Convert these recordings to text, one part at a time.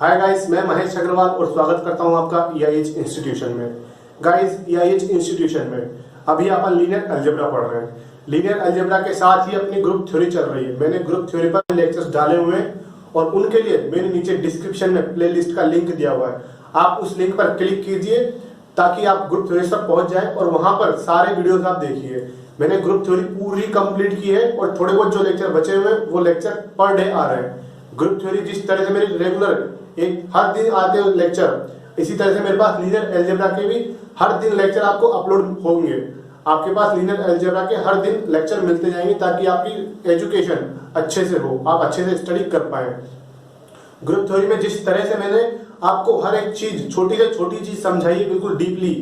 Hi guys, मैं महेश अग्रवाल और स्वागत करता हूं आपका EIH इंस्टीट्यूशन में। गाइस, EIH इंस्टीट्यूशन में अभी अपन लीनियर अलजेब्रा पढ़ रहे हैं। लीनियर अलजेब्रा के साथ ही अपनी ग्रुप थ्योरी चल रही है। मैंने ग्रुप थ्योरी पर लेक्चर्स डाले हुए हैं और उनके लिए मैंने नीचे डिस्क्रिप्शन में प्लेलिस्ट का लिंक दिया हुआ है। आप उस लिंक पर क्लिक कीजिए ताकि आप ग्रुप थ्योरी तक पहुंच जाए और वहां पर सारे वीडियोस आप देखिए। मैंने ग्रुप थ्योरी पूरी कंप्लीट की है और थोड़े बहुत जो लेक्चर बचे हुए हैं वो लेक्चर पर डे आ रहे हैं। ग्रुप थ्योरी जिस तरह से मेरे रेगुलर एक हर दिन आते हैं लेक्चर, इसी तरह से मेरे पास लीनियर अलजेब्रा के भी हर दिन लेक्चर आपको अपलोड होंगे। आपके पास लीनियर अलजेब्रा के हर दिन लेक्चर मिलते जाएंगे ताकि आपकी एजुकेशन अच्छे से हो, आप अच्छे से स्टडी कर पाए। ग्रुप थ्योरी में जिस तरह से मैंने आपको हर एक चीज, छोटी से छोटी चीज समझाई है बिल्कुल डीपली,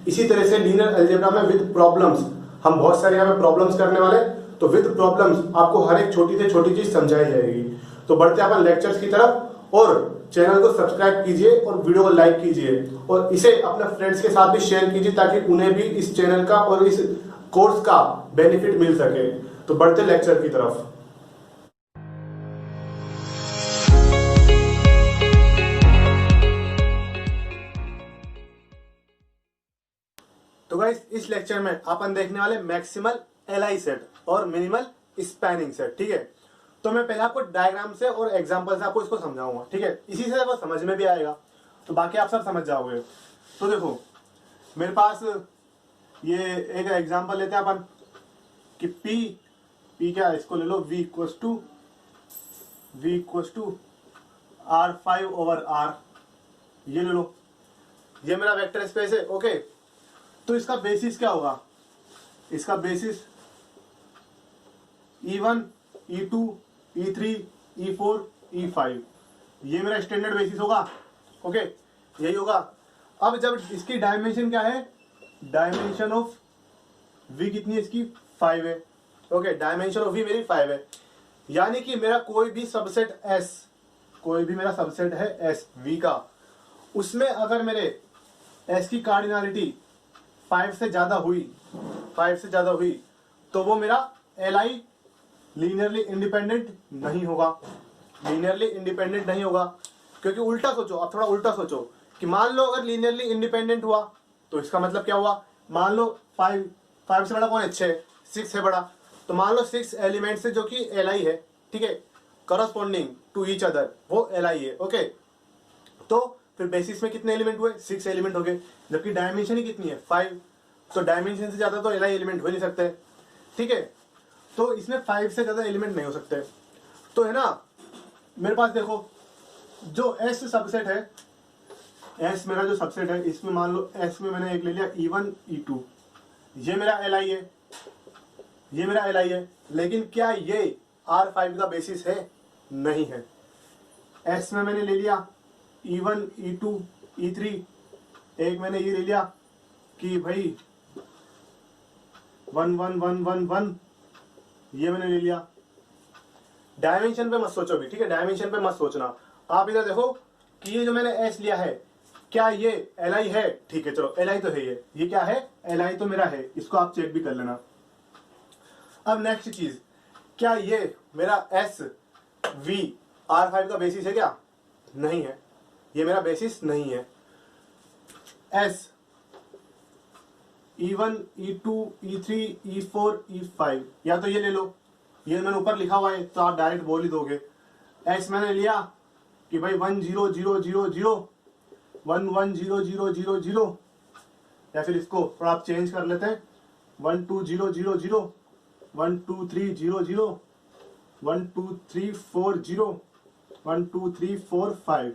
इसी तरह से लीनियर अलजेब्रा में विद प्रॉब्लम्स, हम बहुत सारे यहाँ पे प्रॉब्लम्स करने वाले, तो विद प्रॉब्लम्स आपको हर एक छोटी से छोटी चीज समझाई जाएगी। तो बढ़ते अपन लेक्चर्स की तरफ और चैनल को सब्सक्राइब कीजिए और वीडियो को लाइक कीजिए और इसे अपने फ्रेंड्स के साथ भी शेयर कीजिए ताकि उन्हें भी इस चैनल का और इस कोर्स का बेनिफिट मिल सके। तो बढ़ते लेक्चर की तरफ। तो गाइस, इस लेक्चर में अपन देखने वाले मैक्सिमल एलआई सेट और मिनिमल स्पैनिंग सेट। ठीक है, तो मैं पहले आपको डायग्राम से और एग्जांपल से आपको इसको समझाऊंगा। ठीक है, इसी से वो समझ में भी आएगा, तो बाकी आप सब समझ जाओगे। तो देखो, मेरे पास ये एक एग्जांपल लेते हैं अपन कि पी क्या है, इसको ले लो v इक्वस टू R5/R, ये ले लो, ये मेरा वेक्टर स्पेस है। ओके, तो इसका बेसिस क्या होगा? इसका basis E1, E2, E3, E4, E5, ये मेरा स्टैंडर्ड बेसिस होगा। ओके, यही होगा। अब जब इसकी डायमेंशन क्या है, डायमेंशन ऑफ V कितनी है इसकी? 5 है। ओके, डायमेंशन ऑफ V मेरी 5 है, यानी कि मेरा कोई भी सबसेट S, कोई भी मेरा सबसेट है S V का, उसमें अगर मेरे S की कार्डिनलिटी 5 से ज्यादा हुई तो वो मेरा Li लीनियरली इंडिपेंडेंट नहीं होगा। क्योंकि उल्टा सोचो, अब थोड़ा उल्टा सोचो कि मान लो अगर लीनियरली इंडिपेंडेंट हुआ तो इसका मतलब क्या हुआ? मान लो 5 से बड़ा कौन है? 6 है बड़ा, तो मान लो 6 एलिमेंट से जो कि Li है, ठीक है, करस्पॉन्डिंग टू ईच अदर, वो Li है। ओके, तो फिर बेसिस में कितने एलिमेंट हुए? 6 एलिमेंट हो गए, जबकि डायमेंशन ही कितनी है? 5, तो डायमेंशन से ज्यादा तो Li एलिमेंट हो नहीं सकते। ठीक है, तो इसमें 5 से ज्यादा एलिमेंट नहीं हो सकते। तो है ना, मेरे पास देखो जो S सबसेट है, S मेरा जो सबसेट है, इसमें मान लो S में मैंने एक ले लिया E1, E2, ये मेरा Li है, लेकिन क्या ये R5 का बेसिस है? नहीं है। S में मैंने ले लिया E1, E2, E3, एक मैंने ये ले लिया कि भाई 1 1 1 1 1, ये मैंने ले लिया। डायमेंशन पे मत सोचो भी, ठीक है, डायमेंशन पे मत सोचना। आप इधर देखो कि ये जो मैंने S लिया है, क्या ये Li है? ठीक है, चलो Li तो है, ये क्या है? Li तो मेरा है, इसको आप चेक भी कर लेना। अब नेक्स्ट चीज, क्या ये मेरा S V R5 का बेसिस है क्या? नहीं है, ये मेरा बेसिस नहीं है। S E1, E2, E3, E4, E5, या तो ये ले लो, ये मैंने ऊपर लिखा हुआ है तो आप डायरेक्ट बोल ही दोगे। S मैंने लिया कि भाई 1 0 0 0 0, 1 1 0 0 0 0, या फिर इसको थोड़ा आप चेंज कर लेते हैं, 1 2 0 0 0, 1 2 3 0 0, 1 2 3 4 0, 1 2 3 4 5।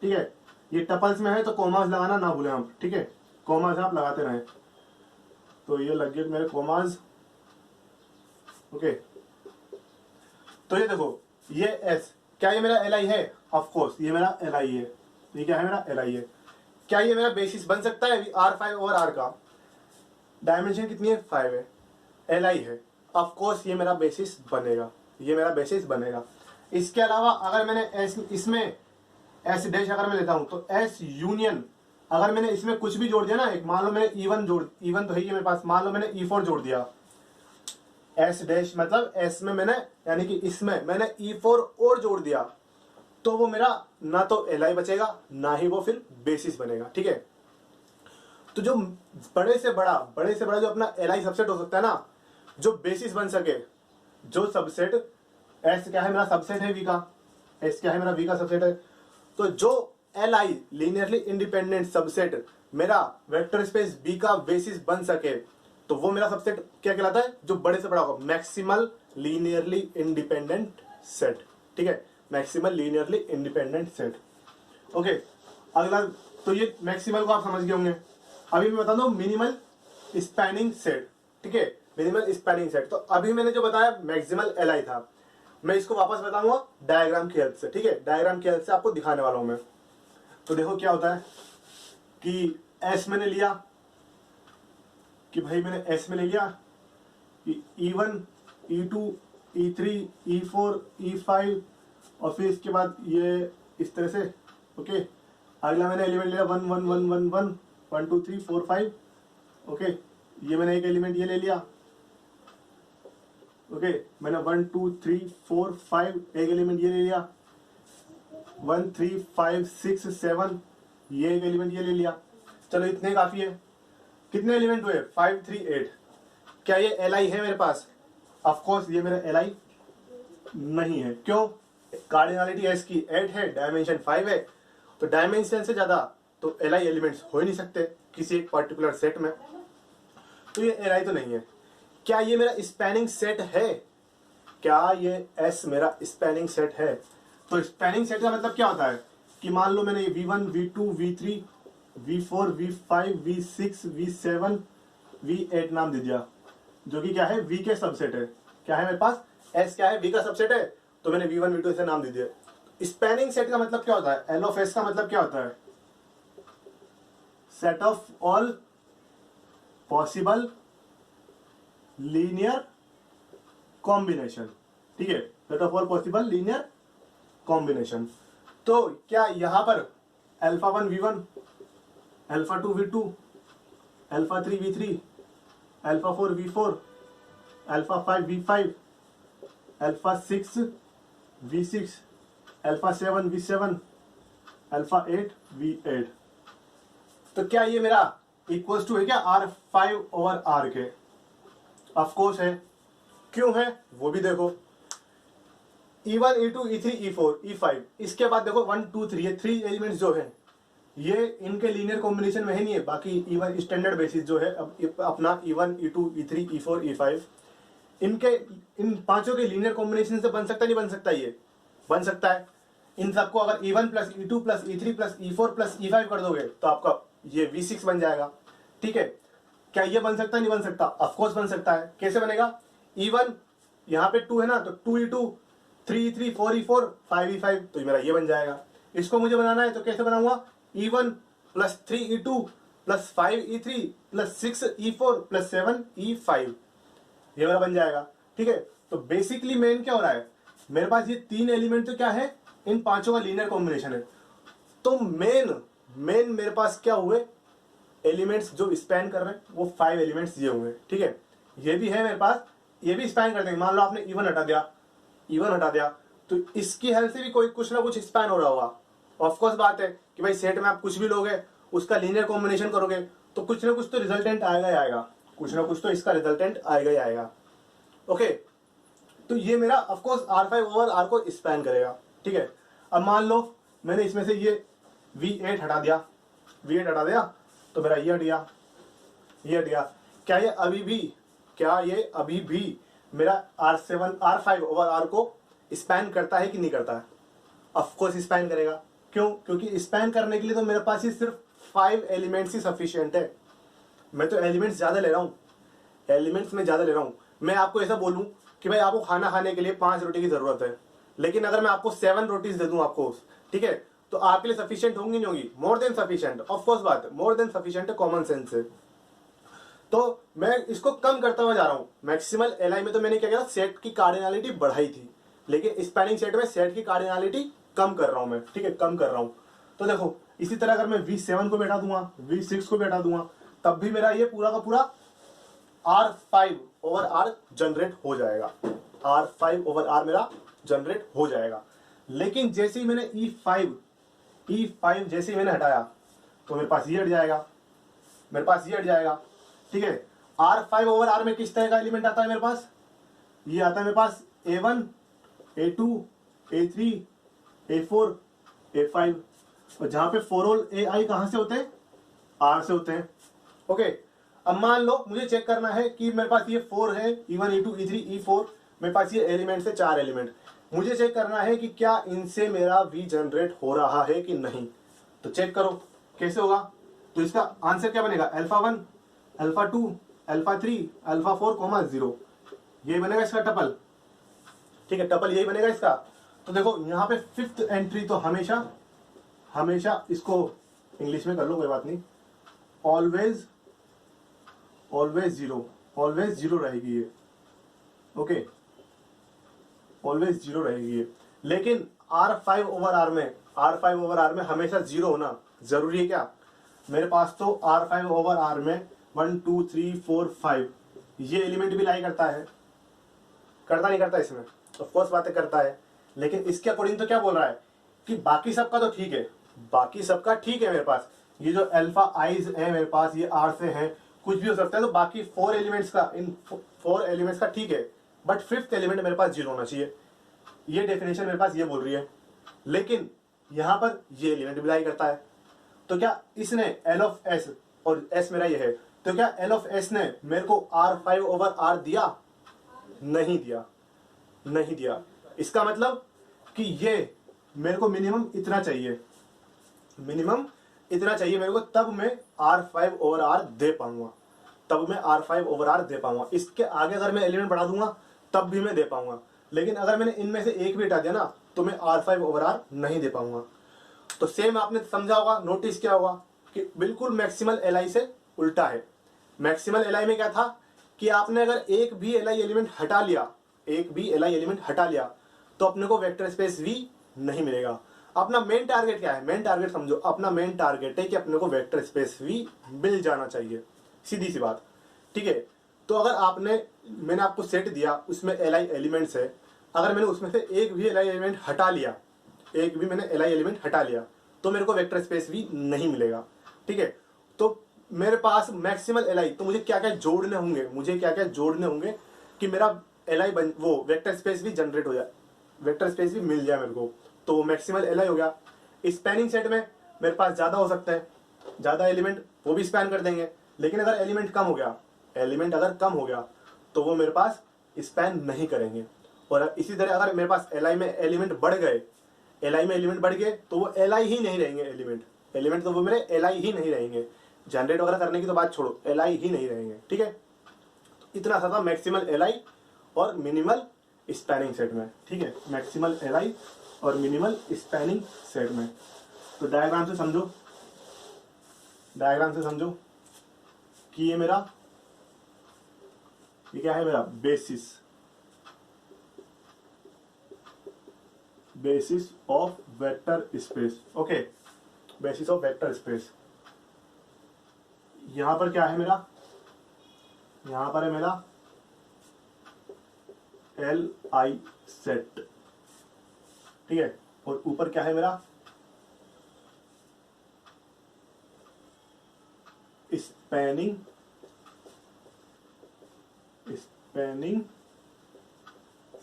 ठीक है, ये टपल्स में है तो कॉमास लगाना ना भूलें हम। ठीक है, कॉमास आप लगाते रहें। तो ये लग गए मेरे कॉमास। ओके, तो ये देखो, ये S, क्या ये मेरा Li है? ऑफ कोर्स ये मेरा Li है। ये क्या है? मेरा Li है। क्या ये मेरा बेसिस बन सकता है R5 और R का? डायमेंशन कितनी है? 5 है, Li है, ऑफ कोर्स ये मेरा बेसिस बनेगा। इसके अलावा अगर मैंने इसमें S डैश अगर मैं लेता हूं तो S यूनियन, अगर मैंने इसमें कुछ भी जोड़ दिया ना, एक मान लो मैंने E1 तो है ही मेरे पास, मान लो मैंने E4 जोड़ दिया, S डैश मतलब S में मैंने, यानी कि इसमें मैंने E4 और जोड़ दिया, तो वो मेरा ना तो एल बचेगा ना ही वो फिर बेसिस बनेगा। ठीक है, तो जो बड़े से बड़ा जो अपना एल सबसेट हो सकता है ना, जो बेसिस बन सके, जो सबसेट, एस क्या है मेरा सबसेट है वी का, एस क्या है मेरा वी का सबसेट है, तो जो L I linearly independent subset मेरा वेक्टर स्पेस बी का बेसिस बन सके, तो वो मेरा सबसेट क्या कहलाता है, जो बड़े से बड़ा होगा, मैक्सिमल लीनियरली इंडिपेंडेंट सेट। ठीक है, maximal linearly independent set. Okay, अगला, तो ये मैक्सिमल को आप समझ गए होंगे। अभी मैं बता दूं मिनिमल स्पैनिंग सेट। ठीक है, मिनिमल स्पैनिंग सेट। तो अभी मैंने जो बताया मैक्सिमल एल आई था, मैं इसको वापस बताऊंगा डायग्राम की हेल्प से। ठीक है, डायग्राम की हेल्प से आपको दिखाने वाला हूं मैं। तो देखो क्या होता है कि एस मैंने लिया, कि भाई मैंने एस में ले लिया E1 E2 E3 E4 E5, और फिर इसके बाद ये इस तरह से। ओके, अगला मैंने एलिमेंट लिया 1 1 1 1 1 1 2 3 4 5। ओके, ये मैंने एक एलिमेंट ये ले लिया। ओके, मैंने 1 2 3 4 5 एक एलिमेंट ये ले लिया, 1 3 5 6 7 ये एक एलिमेंट ये ले लिया। चलो इतने काफी है। कितने एलिमेंट हुए, 5 3 8। क्या ये एल आई है मेरे पास? ऑफ कोर्स ये मेरा एल आई नहीं है। क्यों? कार्डिनलिटी एस की 8 है, डायमेंशन 5 है, तो डायमेंशन से ज्यादा तो एल आई एलिमेंट्स हो ही नहीं सकते किसी एक पर्टिकुलर सेट में, तो ये एल आई तो नहीं है। क्या ये मेरा स्पैनिंग सेट है? क्या ये एस मेरा स्पैनिंग सेट है? तो स्पैनिंग सेट का मतलब क्या होता है कि मान लो मैंने V1 V2 V3 V4 V5 V6 V7 V8 नाम दे दिया, जो कि क्या है, V के सबसेट है। क्या है मेरे पास? S क्या है, V का सबसेट है, तो मैंने V1 V2 ऐसे नाम दे दिया। स्पैनिंग सेट का मतलब क्या होता है? L ऑफ S का मतलब क्या होता है? Set of all possible linear combination. ठीक है, set of all possible linear combination. तो क्या यहां पर alpha 1 V1, alpha 2 V2, alpha 3 V3, alpha 4 V4, alpha 5 V5, alpha 6 V6, alpha 7 V7, alpha 8 V8, तो क्या ये मेरा इक्वल्स टू है क्या R5 ओवर R के? ऑफ कोर्स है। क्यों है वो भी देखो, E1 E2 E3 E4 E5, इसके बाद देखो 1 2 3, ये 3 एलिमेंट्स जो है ये इनके लीनियर कॉम्बिनेशन में है नहीं है। बाकी E1 स्टैंडर्ड बेसिस जो है अपना E1 E2 E3 E4 E5, इनके इन पांचों के लीनियर कॉम्बिनेशन से बन सकता नहीं बन सकता? ये बन सकता है। इन सबको अगर E1 plus E2 plus E3 plus E4 plus E5 कर दोगे तो आपका ये V6 बन जाएगा। ठीक है, क्या ये बन सकता नहीं बन सकता? ऑफकोर्स बन सकता है। कैसे बनेगा? E1 यहाँ पे 2 है ना, तो 2 E2 3 E3 4 E4 5 E5, तो मेरा ये बन जाएगा। इसको मुझे बनाना है तो कैसे बनाऊंगा? E1 plus 3 E2 plus 5 E3 plus 6 E4 plus 7 E5, ये मेरा बन जाएगा। ठीक है, तो बेसिकली मेन क्या हो रहा है, मेरे पास ये 3 एलिमेंट तो क्या है, इन पांचों का लीनियर कॉम्बिनेशन है। तो मेन मेरे पास क्या हुए एलिमेंट्स जो स्पैन कर रहे हैं, वो 5 एलिमेंट्स ये हुए। ठीक है, ये भी है मेरे पास, ये भी स्पैन कर देंगे। मान लो आपने E1 हटा दिया, तो इसकी हेल्प से भी कोई कुछ ना कुछ स्पैन हो रहा होगा। ऑफकोर्स बात है कि भाई सेट में आप कुछ भी लोगे, उसका लीनियर कॉम्बिनेशन करोगे, तो कुछ ना कुछ तो रिजल्टेंट आएगा ही आएगा, कुछ ना कुछ तो इसका रिजल्टेंट आएगा ही आएगा। ओके, तो ये मेरा ऑफकोर्स R5 ओवर R को स्पैन करेगा। ठीक है, अब मान लो मैंने इसमें से ये V8 हटा दिया, तो मेरा ये हट गया। क्या ये अभी भी मेरा R5 ओवर R को स्पैन करता है कि नहीं करता है? ऑफकोर्स स्पैन करेगा। क्यों? क्योंकि स्पैन करने के लिए तो मेरे पास ही सिर्फ 5 एलिमेंट्स ही सफिशिएंट है। मैं तो एलिमेंट्स ज्यादा ले रहा हूं। मैं आपको ऐसा बोलूं कि भाई आपको खाना खाने के लिए 5 रोटी की जरूरत है, लेकिन अगर मैं आपको 7 रोटीज दे दूं आपको, ठीक है, तो आपके लिए सफिशिएंट होंगी नहीं होंगी? More than sufficient. ऑफकोर्स बात है, मोर देन सफिशिएंट है, कॉमन सेंस से। तो मैं इसको कम करता हुआ जा रहा हूं। मैक्सिमल एलआई में तो मैंने क्या किया, सेट की कार्डिनलिटी बढ़ाई थी, लेकिन स्पैनिंग सेट में सेट की कार्डिनलिटी कम कर रहा हूं मैं। ठीक है, कम कर रहा हूं। तो देखो इसी तरह अगर मैं V7 को बैठा दूंगा, V6 को बैठा दूंगा, तब भी मेरा ये पूरा का पूरा R5 ओवर R जनरेट हो जाएगा। R5 ओवर R मेरा जनरेट हो जाएगा। लेकिन जैसे ही मैंने E5 जैसे ही मैंने हटाया तो मेरे पास ये हट जाएगा, मेरे पास ये हट जाएगा। ठीक है, R5 ओवर R में किस तरह का एलिमेंट आता है मेरे पास? ये आता है मेरे पास A1, A2, A3, A4, A5, और जहां पे 4 ऑल AI कहां से होते हैं? R से होते हैं। ओके, अब मान लो मुझे चेक करना है कि मेरे पास ये 4 है, E1, E2, E3, E4, मेरे पास ये एलिमेंट है, 4 एलिमेंट। मुझे चेक करना है कि क्या इनसे मेरा V जनरेट हो रहा है कि नहीं। तो चेक करो कैसे होगा। तो इसका आंसर क्या बनेगा? α1, α2, α3, α4, 0। ये बनेगा इसका टपल। ठीक है, टपल यही बनेगा इसका। तो देखो यहाँ पे 5th एंट्री तो हमेशा इसको इंग्लिश में कर लो, कोई बात नहीं, ऑलवेज जीरो रहेगी ये। ओके, ऑलवेज जीरो रहेगी ये। लेकिन R5 ओवर R में हमेशा जीरो होना जरूरी है क्या? मेरे पास तो R5 ओवर R में 1 2 3 4 5 ये एलिमेंट भी लाई करता है, करता नहीं करता? इसमें ऑफ कोर्स बातें करता है, लेकिन इसके अकॉर्डिंग तो क्या बोल रहा है कि बाकी सबका तो ठीक है, बाकी सबका ठीक है। मेरे पास ये जो अल्फा आइज है मेरे पास, ये R से है, कुछ भी हो सकता है। तो बाकी 4 एलिमेंट्स का, इन 4 एलिमेंट्स का ठीक है, बट 5th एलिमेंट मेरे पास जीरो होना चाहिए। ये डेफिनेशन मेरे पास ये बोल रही है। लेकिन यहां पर ये एलिमेंट भी लाई करता है। तो क्या इसने L ऑफ S, और S मेरा ये है, तो क्या L ऑफ S ने मेरे को R5 ओवर R दिया? नहीं दिया। इसका मतलब कि ये मेरे को मिनिमम इतना चाहिए मेरे को, तब मैं R5 ओवर R दे पाऊंगा। इसके आगे अगर मैं एलिमेंट बढ़ा दूंगा तब भी मैं दे पाऊंगा, लेकिन अगर मैंने इनमें से एक भी हटा दिया ना तो मैं R5 ओवर R नहीं दे पाऊंगा। तो सेम आपने समझा होगा, नोटिस किया होगा कि बिल्कुल मैक्सिमल LI से उल्टा है। मैक्सिमल LI में क्या था कि आपने अगर एक भी LI एलिमेंट हटा लिया तो अपने को वेक्टर स्पेस V नहीं मिलेगा। अपना मेन टारगेट क्या है? मेन टारगेट समझो, अपना मेन टारगेट है कि अपने को वेक्टर स्पेस V मिल जाना चाहिए, सीधी सी बात। ठीक है, तो अगर मैंने आपको सेट दिया, उसमें LI एलिमेंट्स है, अगर मैंने उसमें से एक भी LI एलिमेंट हटा लिया तो मेरे को वेक्टर स्पेस V नहीं मिलेगा। ठीक है, तो मेरे पास मैक्सिमल LI, तो मुझे क्या क्या जोड़ने होंगे कि मेरा वो वेक्टर स्पेस भी जनरेट हो जाए, वेक्टर स्पेस भी मिल जाए मेरे को। तो वो मैक्सिमल LI हो गया। स्पैनिंग सेट में मेरे पास ज्यादा हो सकता है, ज्यादा एलिमेंट वो भी स्पैन कर देंगे, लेकिन अगर एलिमेंट कम हो गया तो वो मेरे पास स्पैन नहीं करेंगे। और इसी तरह अगर मेरे पास LI में एलिमेंट बढ़ गए तो वो LI ही नहीं रहेंगे, एलिमेंट तो वो मेरे LI ही नहीं रहेंगे। जनरेट वगैरह करने की तो बात छोड़ो, LI ही नहीं रहेंगे। ठीक है, इतना सा था मैक्सिमल LI और मिनिमल स्पैनिंग सेट में। ठीक है, मैक्सिमल LI और मिनिमल स्पैनिंग सेट में। तो डायग्राम से समझो कि ये क्या है? मेरा basis of vector space. Okay, basis of vector space. यहां पर क्या है मेरा? यहां पर है मेरा LI सेट। ठीक है, और ऊपर क्या है मेरा? Spanning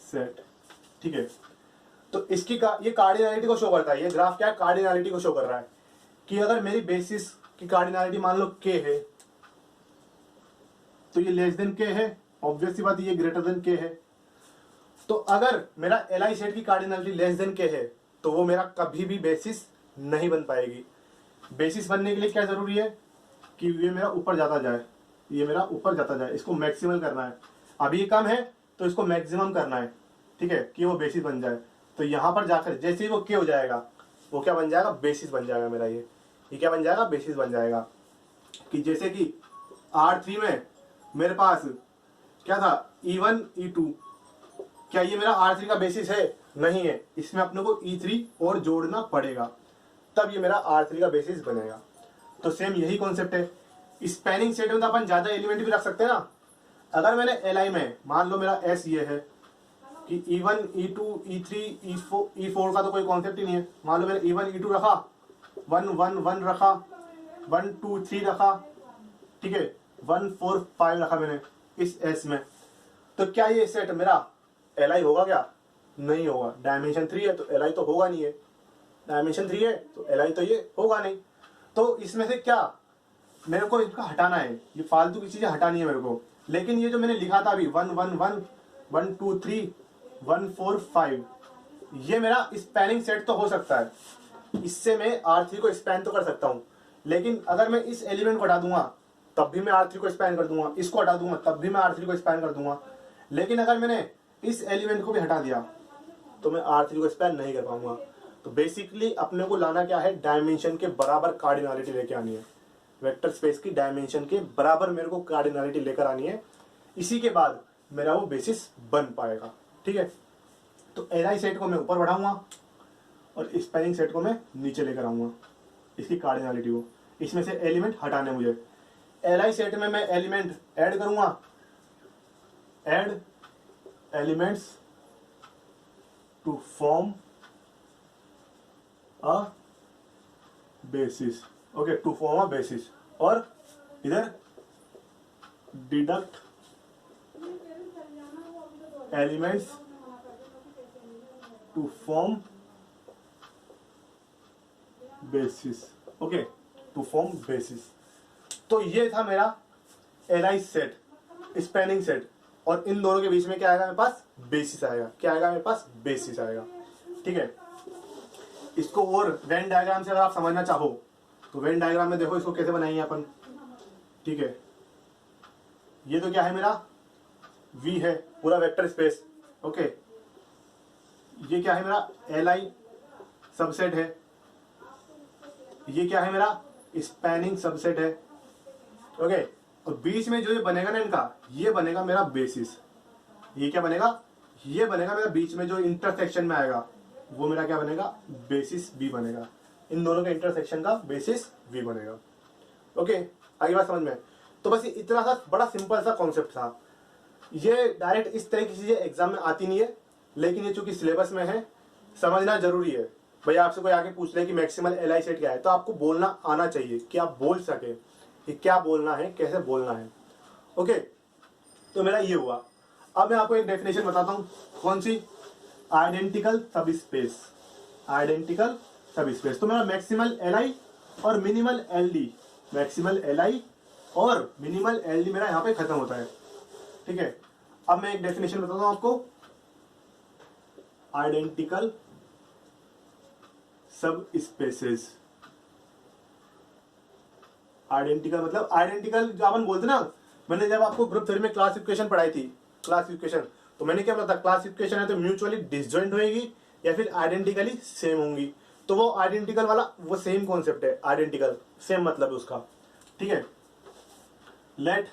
set. ठीक है, तो इसकी ये कार्डिनैलिटी को शो करता है। ये ग्राफ क्या है? कार्डिनैलिटी को शो कर रहा है कि अगर मेरी बेसिस की कार्डिनैलिटी मान लो K है, तो ये लेस देन K है, ऑब्वियस सी बात, ये ग्रेटर देन K है। तो अगर मेरा LI सेट की कार्डिनैलिटी लेस देन K है तो वो मेरा कभी भी बेसिस नहीं बन पाएगी। बेसिस बनने के लिए क्या जरूरी है कि ये मेरा ऊपर जाता जाए, इसको मैक्सिमल करना है। अभी ये कम है तो इसको मैक्सिमम करना है। ठीक है, कि वो बेसिस बन जाए। तो यहां पर जाकर जैसे ही वो K हो जाएगा, वो क्या बन जाएगा? बेसिस बन जाएगा मेरा। ये क्या बन जाएगा? बेसिस बन जाएगा। कि जैसे कि R3 में मेरे पास क्या था? E1, E2, क्या ये मेरा R3 का बेसिस है? नहीं है। इसमें अपने को E3 और जोड़ना पड़ेगा, तब ये मेरा R3 का बेसिस बनेगा। तो सेम यही कॉन्सेप्ट है। स्पैनिंग सेट में तो अपन ज्यादा एलिमेंट भी रख सकते हैं ना। अगर मैंने LI में मान लो मेरा S ये है, कि E1 E2 E3 E4 का तो कोई कॉन्सेप्ट ही नहीं है। मान लो मैंने E1 E2 रखा, 1 1 1 रखा, 1 2 3 रखा, ठीक है, 1 4 5 रखा मैंने इस एस में, तो क्या ये सेट मेरा एल होगा क्या? नहीं होगा। डायमेंशन 3 है तो एल तो होगा नहीं है, डायमेंशन 3 है तो एल तो ये होगा नहीं। तो इसमें से क्या मेरे को इसका हटाना है, ये फालतू की चीजें हटानी है मेरे को। लेकिन ये जो मैंने लिखा था अभी 1 1 1 1 2 3 1 4 5, ये मेरा स्पैनिंग सेट तो हो सकता है, इससे मैं R3 को स्पैन तो कर सकता हूं। लेकिन अगर मैं इस एलिमेंट को हटा दूंगा तब भी मैं R3 को स्पैन कर दूंगा, इसको हटा दूंगा तब भी मैं R3 को स्पैन कर दूंगा। लेकिन अगर मैंने इस एलिमेंट को भी हटा दिया तो मैं R3 को स्पैन नहीं कर पाऊंगा। तो बेसिकली अपने को लाना क्या है, डायमेंशन के बराबर कार्डिनलिटी लेके आनी है। वेक्टर स्पेस की डायमेंशन के बराबर मेरे को कार्डिनलिटी लेकर आनी है, इसी के बाद मेरा वो बेसिस बन पाएगा। ठीक है, तो एलआई सेट को मैं ऊपर बढ़ाऊंगा और स्पैनिंग सेट को मैं नीचे लेकर आऊंगा, इसकी कार्डिनलिटी को। इसमें से एलिमेंट हटाने मुझे, एलआई सेट में मैं एलिमेंट ऐड करूंगा, add elements to form a basis, okay, to form a basis, और इधर deduct elements to form basis, okay, to form basis. तो ये था मेरा एलआई सेट, स्पैनिंग सेट, और इन दोनों के बीच में क्या आएगा मेरे पास, बेसिस आएगा। क्या आएगा मेरे पास, बेसिस आएगा। ठीक है, इसको और वेन डायग्राम से अगर आप समझना चाहो तो वेन डायग्राम में देखो इसको कैसे बनाएंगे अपन। ठीक है, ये तो क्या है मेरा V है, पूरा वेक्टर स्पेस, ओके। ये क्या है मेरा एलआई सबसेट है, ये क्या है मेरा स्पैनिंग सबसेट है, ओके। और बीच में जो ये बनेगा ना इनका, ये बनेगा मेरा बेसिस। ये क्या बनेगा, ये बनेगा मेरा बीच में जो इंटरसेक्शन में आएगा वो मेरा क्या बनेगा, बेसिस V बनेगा। इन दोनों के इंटरसेक्शन का बेसिस V बनेगा, ओके। आगे बात समझ में। तो बस इतना सा बड़ा सिंपल सा कॉन्सेप्ट था। ये डायरेक्ट इस तरह की चीजें एग्जाम में आती नहीं है, लेकिन ये चूंकि सिलेबस में है समझना जरूरी है। भैया आपसे कोई आगे पूछ ले कि मैक्सिमल एलआई सेट क्या है, तो आपको बोलना आना चाहिए कि आप बोल सके कि क्या बोलना है, कैसे बोलना है, ओके। तो मेरा ये हुआ। अब मैं आपको एक डेफिनेशन बताता हूं, कौन सी, आइडेंटिकल सब स्पेस, आइडेंटिकल सब स्पेस। तो मेरा मैक्सिमल एलआई और मिनिमल एलडी, मैक्सिमल एलआई और मिनिमल एलडी मेरा यहां पे खत्म होता है। ठीक है, अब मैं एक डेफिनेशन बताता हूं आपको, आइडेंटिकल सब स्पेसेस। आइडेंटिकल मतलब आइडेंटिकल जो अपन बोलते ना, मैंने जब आपको ग्रुप थ्योरी में क्लासिफिकेशन पढ़ाई थी, क्लासिफिकेशन, तो मैंने क्या बोला था, क्लासिफिकेशन है तो म्यूचुअली डिसजॉइंट होएगी या फिर आइडेंटिकली सेम होंगी। तो वो आइडेंटिकल वाला वो सेम कॉन्सेप्ट है, आइडेंटिकल सेम मतलब है उसका। ठीक है, let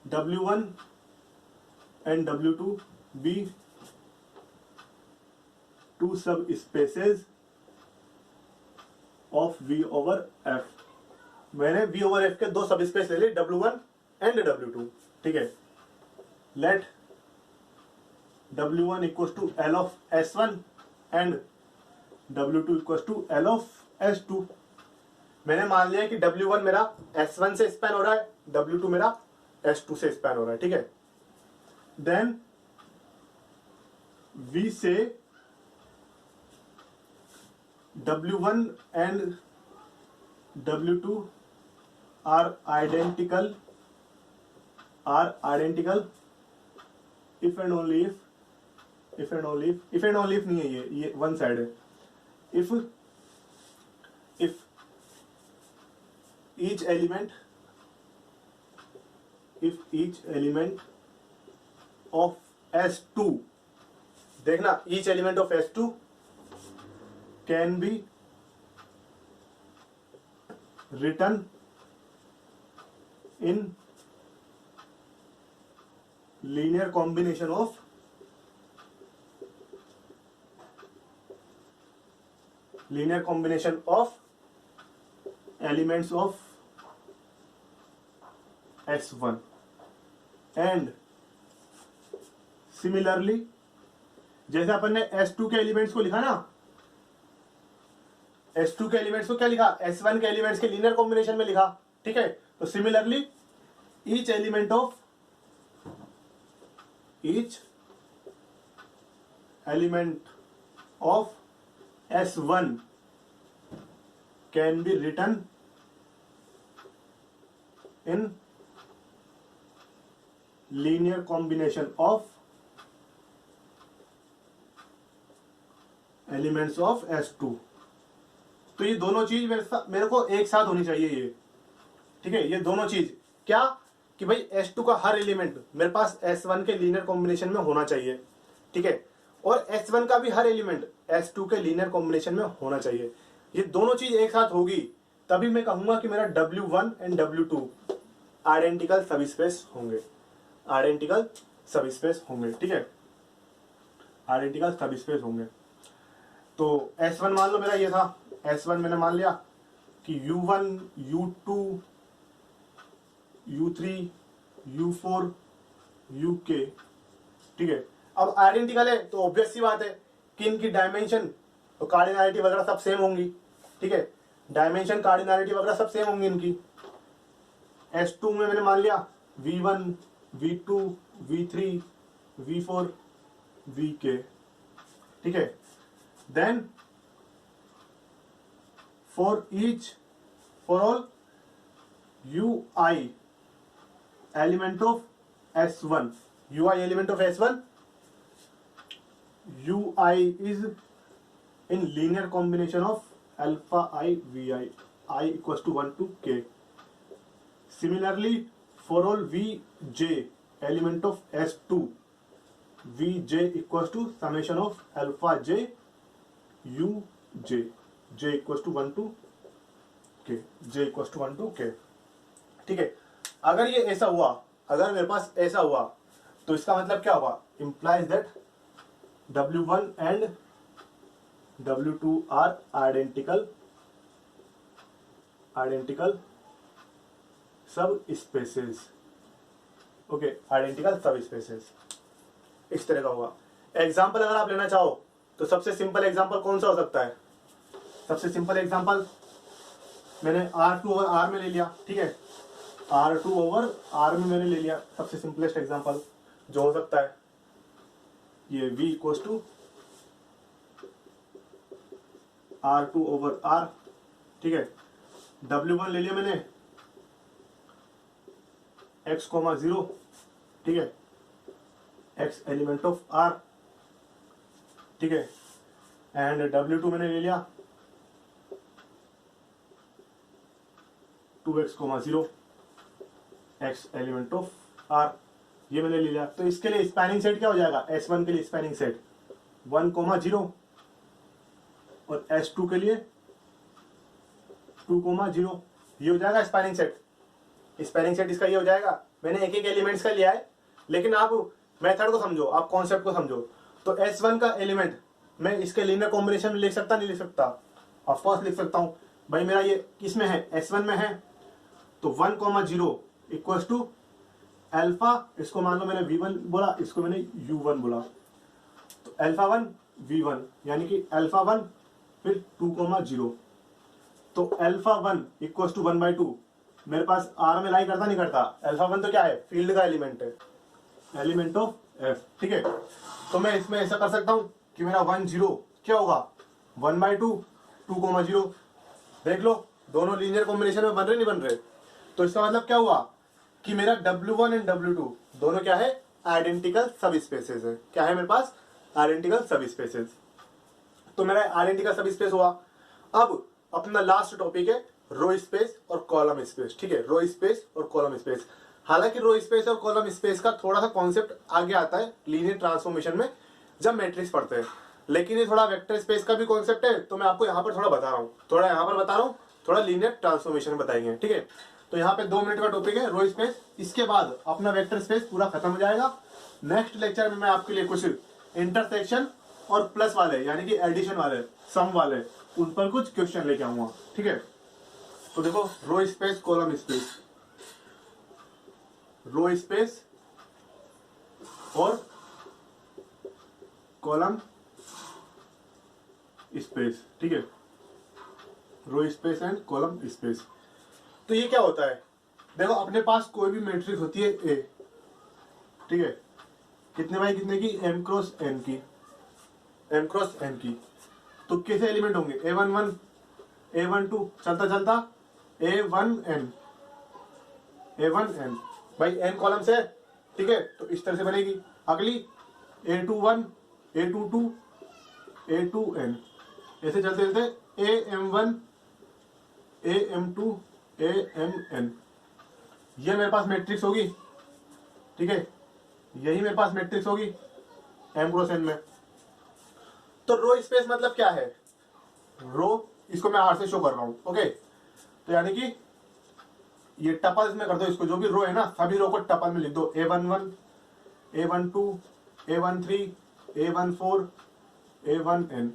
W1 and W2 be two subspaces of V over F। मैंने V over F के दो सब स्पेस ले लिए, W1 and W2। ठीक है, let W1 equal to L of S1 and W2 equal to L of S2। मैंने मान लिया कि W1 मेरा S1 से स्पैन हो रहा है, W2 मेरा S2 से स्पैन हो रहा है। ठीक है, देन वी से W1 and W2 are identical if and only if नहीं है, ये वन साइड है, if each element of S2, देखना, each element of S2 can be written in linear combination of elements of S1 and similarly जैसे अपन ने S2 के elements को लिखा ना, S2 के एलिमेंट्स को क्या लिखा, S1 के एलिमेंट्स के लीनियर कॉम्बिनेशन में लिखा, ठीक है। तो similarly each element of S1 can be written in linear combination of elements of S2। तो ये दोनों चीज मेरे को एक साथ होनी चाहिए ये, ठीक है। ये दोनों चीज क्या कि भाई S2 का हर एलिमेंट मेरे पास S1 के लीनियर कॉम्बिनेशन में होना चाहिए, ठीक है, और S1 का भी हर एलिमेंट S2 के लीनियर कॉम्बिनेशन में होना चाहिए। ये दोनों चीज एक साथ होगी तभी मैं कहूंगा कि मेरा W1 and W2 identical subspace होंगे, आइडेंटिकल सबस्पेस होंगे, ठीक है, आइडेंटिकल सबस्पेस होंगे। तो S1 मान लो मेरा ये था, S1 मैंने मान लिया कि U1 U2 U3 U4 UK, ठीक है। अब आइडेंटिकल है तो ऑब्वियस सी बात है कि इनकी डायमेंशन तो कार्डिनैलिटी वगैरह सब सेम होंगी, ठीक है, डायमेंशन कार्डिनैलिटी वगैरह सब सेम होंगी इनकी। S2 में मैंने मान लिया V1 V2 V3 V4 VK, ठीक है। Then for all UI element of S1, UI element of S1, UI is in linear combination of alpha I Vi, I equals to 1 to K. Similarly, for all Vj element of S2, Vj equals to summation of alpha j Uj, j equals to 1 to K, j equals to 1 to K, ठीक है। अगर ये ऐसा हुआ, अगर मेरे पास ऐसा हुआ तो इसका मतलब क्या हुआ, implies that W1 and W2 are identical subspaces, okay, identical subspaces, इस तरह का हुआ। एग्जाम्पल अगर आप लेना चाहो तो सबसे सिंपल एग्जाम्पल कौन सा हो सकता है, सबसे सिंपल एग्जाम्पल मैंने R2 ओवर R में ले लिया, ठीक है, R2 ओवर R में मैंने ले लिया, सबसे सिंपलेस्ट एग्जाम्पल जो हो सकता है ये V equals to R2 over R, ठीक है। W1 ले लिया मैंने x, 0, ठीक है, x एलिमेंट ऑफ R, ठीक है, एंड W2 मैंने ले लिया 2x, 0, x element of R, ये मैंने ले लिया। तो इसके लिए स्पैनिंग सेट क्या हो जाएगा, S1 के लिए स्पैनिंग सेट 1, 0 और S2 के लिए 2, 0, ये हो जाएगा स्पैनिंग सेट। स्पैनिंग सेट इसका ये हो जाएगा। मैंने एक एक एलिमेंट्स का लिया है, लेकिन आप मेथड को समझो, आप कॉन्सेप्ट को समझो। तो S1 का एलिमेंट मैं इसके लीनियर कॉम्बिनेशन में लिख सकता नहीं लिख सकता, ऑफ कोर्स लिख सकता हूं। भाई मेरा ये किसमें है, S1 में है, तो 1, 0 इक्वल्स टू अल्फा, इसको मान लो मैंने V1 बोला, इसको मैंने U1 बोला, तो अल्फा 1 V1 यानी कि अल्फा 1 फिर 2, 0, तो अल्फा 1 इक्वल्स टू 1/2 मेरे पास R में लाई करता नहीं करता। अल्फा 1 तो क्या है, फील्ड का एलिमेंट है, एलिमेंट ऑफ F, ठीक है। तो मैं इसमें ऐसा कर सकता हूं कि मेरा 1, 0 क्या होगा 1/2 2, 0, देख लो दोनों लीनियर कॉम्बिनेशन में बन रहे नहीं बन रहे। तो इसका मतलब क्या हुआ कि मेरा W1 एंड W2 दोनों क्या है, आइडेंटिकल सबस्पेसेस है। क्या है मेरे पास, आइडेंटिकल सबस्पेसेस। तो मेरा आइडेंटिकल सबस्पेस हुआ। अब अपना लास्ट टॉपिक है रो स्पेस और कॉलम स्पेस, ठीक है, रो स्पेस और कॉलम स्पेस। हालांकि रो स्पेस और कॉलम स्पेस का थोड़ा सा कॉन्सेप्ट आगे आता है लीनियर ट्रांसफॉर्मेशन में जब मैट्रिक्स पढ़ते हैं, लेकिन ये थोड़ा वेक्टर स्पेस का भी कॉन्सेप्ट है, तो मैं आपको यहाँ पर थोड़ा बता रहा हूँ, थोड़ा यहाँ पर बता रहा हूँ, थोड़ा लीनियर ट्रांसफॉर्मेशन बताएंगे, ठीक है। तो यहाँ पे 2 मिनट का टॉपिक है रो स्पेस, इसके बाद अपना वेक्टर स्पेस पूरा खत्म हो जाएगा। नेक्स्ट लेक्चर में मैं आपके लिए कुछ इंटरसेक्शन और प्लस वाले यानी कि एडिशन वाले, सम वाले, उन पर कुछ क्वेश्चन लेके आऊंगा, ठीक है। तो देखो row space column space, row space और कॉलम स्पेस, ठीक है, row space and column space. तो ये क्या होता है, देखो अपने पास कोई भी मैट्रिक्स होती है ए, ठीक है, कितने बाई कितने की, m क्रॉस n की, m क्रॉस n की। तो कैसे एलिमेंट होंगे, a11 a12 चलता चलता a1n a1n, भाई n कॉलम से, ठीक है, तो इस तरह से बनेगी। अगली a21 a22 a2n, ऐसे चलते चलते am1 am2 amn। ये मेरे पास मैट्रिक्स होगी, ठीक है, यही मेरे पास मैट्रिक्स होगी m क्रॉस n में। तो रो स्पेस मतलब क्या है, रो, इसको मैं आर से शो कर रहा हूं, ओके। तो यानी कि ये टपल्स में कर दो इसको, जो भी रो है ना सभी रो को टपल में लिख दो, a11 a12 a13 a14 a1n।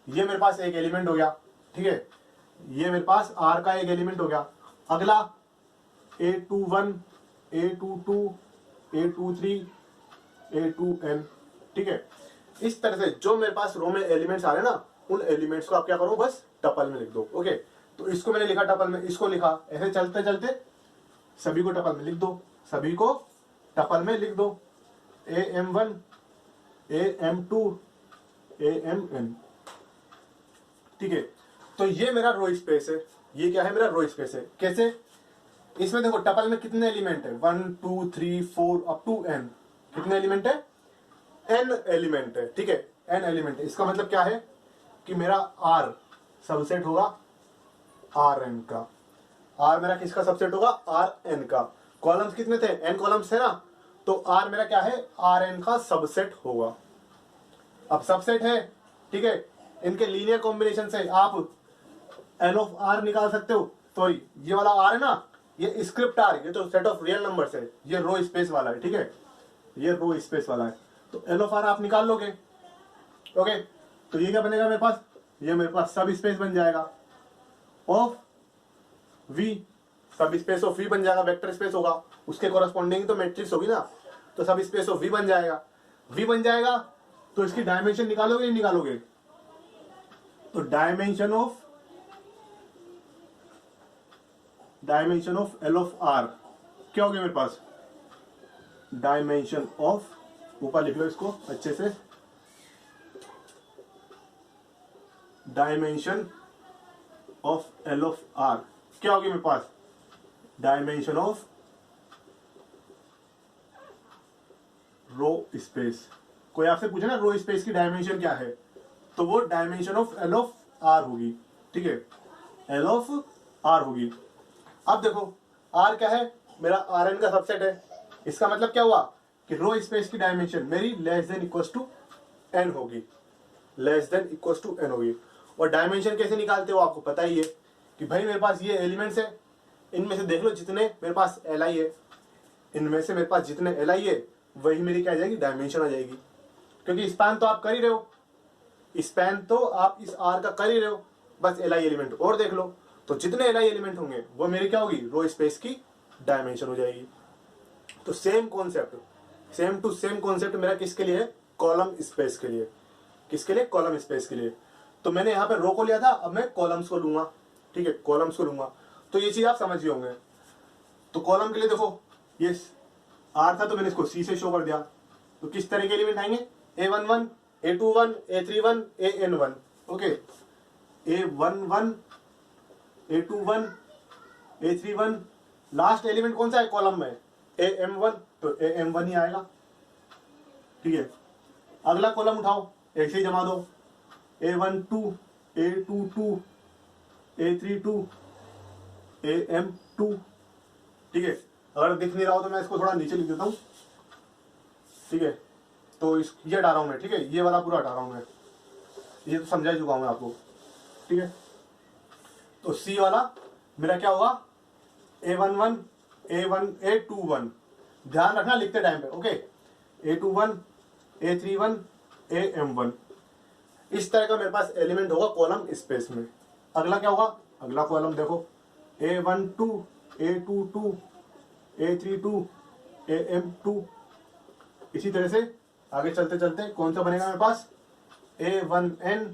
ये मेरे पास एक एलिमेंट हो गया, ठीक है, ये मेरे पास आर का एक एलिमेंट हो गया। अगला a21 a22 a23 a2n, ठीक है। इस तरह से जो मेरे पास रो में एलिमेंट्स आ रहे हैं ना, उन एलिमेंट्स को आप क्या करो, बस टपल में लिख दो, ओके। तो इसको मैंने लिखा टपल में, इसको लिखा, ऐसे चलते चलते सभी को टपल में लिख दो, सभी को टपल में लिख दो, am1 am2 amn, ठीक है। तो ये मेरा रो स्पेस है, ये क्या है, मेरा रो स्पेस है। कैसे, इसमें देखो टपल में कितने एलिमेंट है, 1 2 3 4 अप टू n, कितने एलिमेंट है, n एलिमेंट है, ठीक है, n एलिमेंट है। इसका मतलब क्या है कि मेरा r सबसेट होगा rn का, r मेरा किसका सबसेट होगा, rn का। कॉलम्स कितने थे, n कॉलम्स थे ना, तो r मेरा क्या है, rn का सबसेट होगा। अब सबसेट है, ठीक है, इनके लीनियर कॉम्बिनेशन से आप L ऑफ r निकाल सकते हो। तो ये वाला r है ना, ये स्क्रिप्ट r, ये तो सेट ऑफ रियल नंबर्स है, ये रो स्पेस वाला है, ठीक है, ये रो स्पेस वाला है। तो L ऑफ r आप निकाल लोगे, ओके। तो ये क्या बनेगा मेरे पास, ये मेरे पास सब स्पेस बन जाएगा ऑफ v, सब स्पेस ऑफ v बन जाएगा, वेक्टर स्पेस होगा, उसके कॉरेस्पॉन्डिंग तो मैट्रिक्स होगी ना, तो सब स्पेस ऑफ v बन जाएगा। v बन जाएगा तो इसकी डायमेंशन निकालोगे, नहीं निकालोगे, तो dimension of L of r क्या हो गया मेरे पास, डायमेंशन ऑफ, ऊपर लिख लो इसको अच्छे से, dimension of L of r क्या हो गया मेरे पास, डायमेंशन ऑफ रो स्पेस। कोई आपसे पूछे ना रो स्पेस की डायमेंशन क्या है, तो वो dimension of L of r होगी, ठीक है, L ऑफ r होगी। अब देखो r क्या है, मेरा Rn का सबसेट है। इसका मतलब क्या हुआ कि रो स्पेस की डायमेंशन मेरी less than equal to n होगी, less than equal to n होगी। और डायमेंशन कैसे निकालते हो, आपको पता ही है कि भाई मेरे पास ये एलिमेंट्स है, इनमें से देख लो जितने मेरे पास Li है, इनमें से मेरे पास जितने Li है वही मेरी क्या आ जाएगी, डायमेंशन आ जाएगी। क्योंकि स्पैन तो आप कर ही रहे हो, स्पैन तो आप इस R का कर ही रहे हो, बस Li एलिमेंट और देख लो, तो जितने Li एलिमेंट होंगे वो मेरी क्या होगी, रो स्पेस की डायमेंशन हो जाएगी। तो same concept, same to same concept मेरा किसके लिए है, कॉलम स्पेस के लिए। किसके लिए, कॉलम स्पेस के लिए। तो मैंने यहाँ पे रो को लिया था, अब मैं कॉलम्स को लूंगा, ठीक है, कॉलम्स को लूंगा। तो ये चीज आप समझ ही होंगे। तो कॉलम के लिए देखो ये R था तो मैंने इसको C से शो कर दिया। तो किस तरह के एलिमेंट आएंगे, A11 A21 A31 AN1, okay, A11 A21 A31, last element कौन सा है कॉलम में, AM1, तो AM1 ही आएगा, ठीक है। अगला कॉलम उठाओ, ऐसे ही जमा दो, A12 A22 A32 AM2, ठीक है। अगर दिख नहीं रहा हो तो मैं इसको थोड़ा नीचे लिख देता हूँ, ठीक है। तो ये हटा रहा हूँ मैं, ठीक है, ये वाला पूरा हटा रहा हूँ मैं, ये तो समझा ही चुका हूँ मैं आपको, ठीक है। तो C वाला मेरा क्या होगा, A11 A21 ध्यान रखना लिखते टाइम पे, ओके, A21 A31 AM1, इस तरह का मेरे पास एलिमेंट होगा कॉलम स्पेस में। अगला क्या होगा, अगला कॉलम देखो, A12 A22 A32 AM2, इसी तरह से आगे चलते चलते कौन सा बनेगा मेरे पास, A1n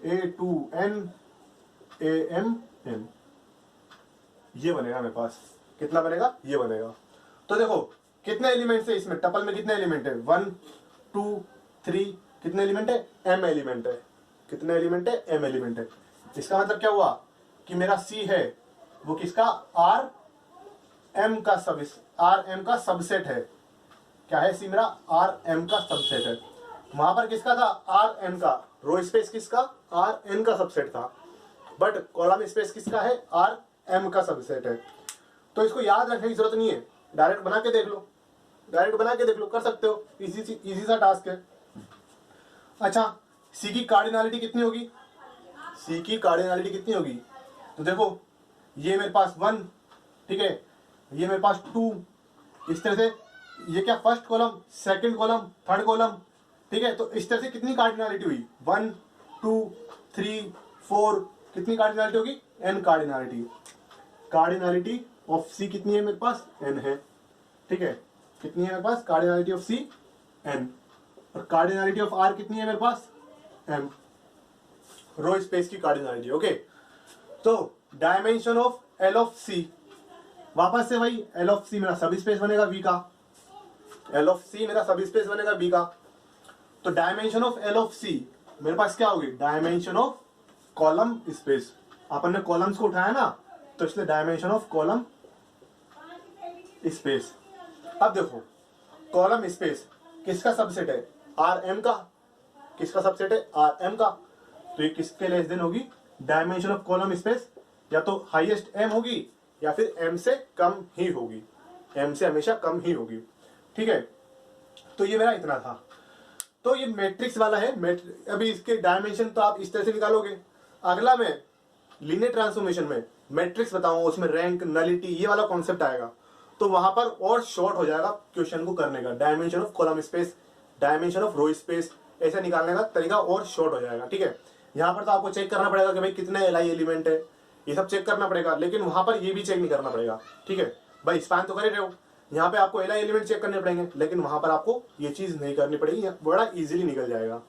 A2n AMn, ये बनेगा मेरे पास। कितना बनेगा, ये बनेगा। तो देखो कितने एलिमेंट्स है इसमें, टपल में कितने एलिमेंट है, 1 2 3, कितने एलिमेंट है, m एलिमेंट है। कितने एलिमेंट है, m एलिमेंट है। इसका मतलब क्या हुआ कि मेरा C है वो किसका, RM का सबसेट है। क्या है C मेरा, RM का सबसेट है। वहां पर किसका था, Rn का, रो स्पेस किसका, Rn का सबसेट था, बट कॉलम स्पेस किसका है, Rm का सबसेट है। तो इसको याद रखने की जरूरत नहीं है, डायरेक्ट बना के देख लो, डायरेक्ट बना के देख लो, कर सकते हो, इजी सा टास्क है। अच्छा, C की कार्डिनलिटी कितनी होगी, C की कार्डिनलिटी कितनी होगी, तो देखो ये मेरे पास 1, ठीक है, ये मेरे पास 2, इस तरह से, ये क्या first column, second column, third column, ठीक है। तो इस तरह से कितनी कार्डिनलिटी हुई, 1 2 3 4, कितनी कार्डिनलिटी होगी, n cardinality. Cardinality of C कितनी है मेरे पास, n है, ठीक है। कितनी है मेरे पास कार्डिनलिटी ऑफ C, n, और कार्डिनलिटी ऑफ R कितनी है मेरे पास, m, रो स्पेस की कार्डिनलिटी। ओके, तो dimension of L of C, वापस से वही, L ऑफ C मेरा सब स्पेस बनेगा V का, L ऑफ C मेरा सब स्पेस बनेगा V का। तो dimension of L of C मेरे पास क्या होगी, डायमेंशन ऑफ कॉलम स्पेस। अपन ने कॉलम्स को उठाया ना, तो इसलिए डायमेंशन ऑफ कॉलम स्पेस। अब देखो कॉलम स्पेस किसका सबसेट है, RM का, किसका सबसेट है, RM का। तो ये किसके लेस देन होगी, डायमेंशन ऑफ कॉलम स्पेस या तो हाईएस्ट M होगी या फिर M से कम ही होगी, M से हमेशा कम ही होगी, ठीक है। तो ये मेरा इतना था। तो ये मैट्रिक्स वाला है, अभी इसके डायमेंशन तो आप इस तरह से निकालोगे। अगला मैं लीनियर ट्रांसफॉर्मेशन में मैट्रिक्स बताऊंगा, उसमें रैंक, नलिटी, ये वाला कॉन्सेप्ट आएगा, तो वहां पर और शॉर्ट हो जाएगा क्वेश्चन को करने का। Dimension of column space, dimension of row space, ऐसे निकालने का तरीका और शॉर्ट हो जाएगा, ठीक है। यहाँ पर तो आपको चेक करना पड़ेगा कि भाई कितने Li एलिमेंट है, ये सब चेक करना पड़ेगा, लेकिन वहां पर ये भी चेक नहीं करना पड़ेगा, ठीक है। भाई स्पैन तो कर ही रहे हो, यहाँ पे आपको Li एलिमेंट चेक करने पड़ेंगे, लेकिन वहां पर आपको ये चीज नहीं करनी पड़ेगी, बड़ा इजीली निकल जाएगा।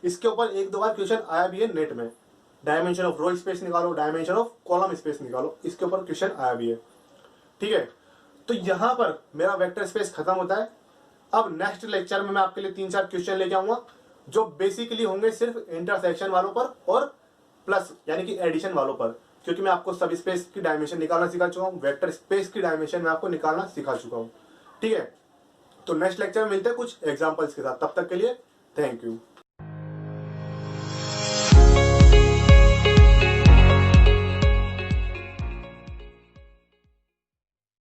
इसके ऊपर 1-2 बार क्वेश्चन आया भी है नेट में, डायमेंशन ऑफ रो स्पेस निकालो, डायमेंशन ऑफ कॉलम स्पेस निकालो, इसके ऊपर क्वेश्चन आया भी है, ठीक है। तो यहां पर मेरा वेक्टर स्पेस खत्म होता है। अब नेक्स्ट लेक्चर में मैं आपके लिए 3-4 क्वेश्चन लेके आऊंगा जो बेसिकली होंगे सिर्फ इंटरसेक्शन वालों पर और प्लस यानी कि एडिशन वालों पर, क्योंकि मैं आपको सब स्पेस की डायमेंशन निकालना सिखा चुका हूं, वेक्टर स्पेस की डायमेंशन मैं आपको निकालना सिखा चुका हूं, ठीक है। तो नेक्स्ट लेक्चर में मिलते हैं कुछ एग्जांपल्स के साथ, तब तक के लिए थैंक यू।